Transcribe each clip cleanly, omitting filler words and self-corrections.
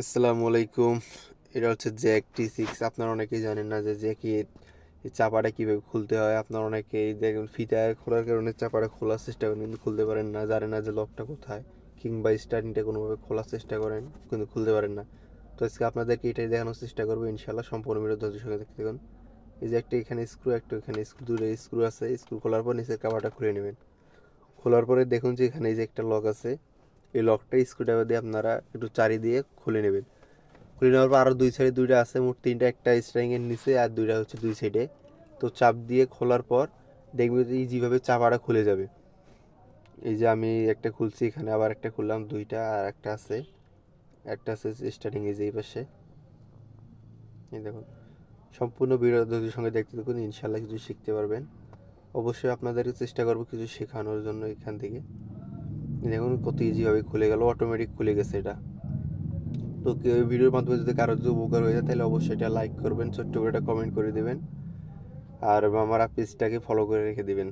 আসসালামু আলাইকুম। এটা হচ্ছে জ্যাক T6। আপনারা অনেকেই জানেন না যে জ্যাকের এই চাপাটা কীভাবে খুলতে হয়। আপনারা অনেকেই দেখবেন ফিতা খোলার কারণে চাপাটা খোলার চেষ্টা করেন কিন্তু খুলতে পারেন না, জানেন না যে লকটা কোথায়, কিংবা স্টার্টিংটা কোনোভাবে খোলার চেষ্টা করেন কিন্তু খুলতে পারেন না। তো আজকে আপনাদেরকে এটাই দেখানোর চেষ্টা করবো ইনশাল্লাহ। সম্পূর্ণ ভিডিও ধৈর্যের সঙ্গে দেখতে থাকুন। এই যে একটা এখানে স্ক্রু, একটা এখানে স্ক্রু, দুটো স্ক্রু আছে। স্ক্রু খোলার পর নিচের কাভারটা খুলে নেবেন। খোলার পরে দেখুন যে এখানে এই যে একটা লক আছে, এই লকটা স্ক্রুড্রাইভার দিয়ে আপনারা একটু চারি দিয়ে খুলে নেবেন। খুলে নেওয়ার পর আরও দুই সাইডে দুইটা আছে, মোট তিনটা, একটা স্ট্রিংয়ের নিচে আর দুইটা হচ্ছে দুই সাইডে। তো চাপ দিয়ে খোলার পর দেখবে যে ইজিভাবে চাপাটা খুলে যাবে। এই যে আমি একটা খুলছি, এখানে আবার একটা খুললাম, দুইটা, আর একটা আছে স্টার্টিং এই যে এই পাশে। এই দেখুন, সম্পূর্ণ ভিডিও ধৈর্যের সঙ্গে দেখতে থাকুন, ইনশাল্লাহ কিছু শিখতে পারবেন। অবশ্যই আপনাদেরকে চেষ্টা করবো কিছু শেখানোর জন্য এখান থেকে। দেখুন কত ইজিভাবে খুলে গেল, অটোমেটিক খুলে গেছে এটা। তো কেউ ভিডিওর মাধ্যমে যদি কারোর যদি উপকার হয়ে যায় তাহলে অবশ্যই এটা লাইক করবেন, ছোট্ট করে একটা কমেন্ট করে দেবেন, আর আমার পেজটাকে ফলো করে রেখে দেবেন।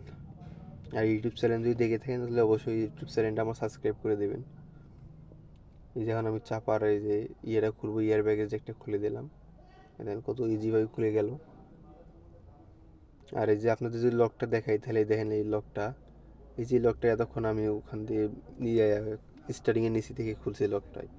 আর ইউটিউব চ্যানেল যদি দেখে থাকেন তাহলে অবশ্যই ইউটিউব চ্যানেলটা আমার সাবস্ক্রাইব করে দেবেন। এই যখন আমি চাপার এই যে ইয়েটা খুলবো, ইয়ার ব্যাগেজ একটা খুলে দিলাম, দেখেন কত ইজিভাবে খুলে গেল। আর এই যে আপনাদের যদি লকটা দেখাই তাহলে দেখেন এই লকটা, এই যে লকটা এতক্ষণ আমি ওখান দিয়ে ইয়ে স্টার্টিংয়ের নিচে থেকে খুলছি লকটায়।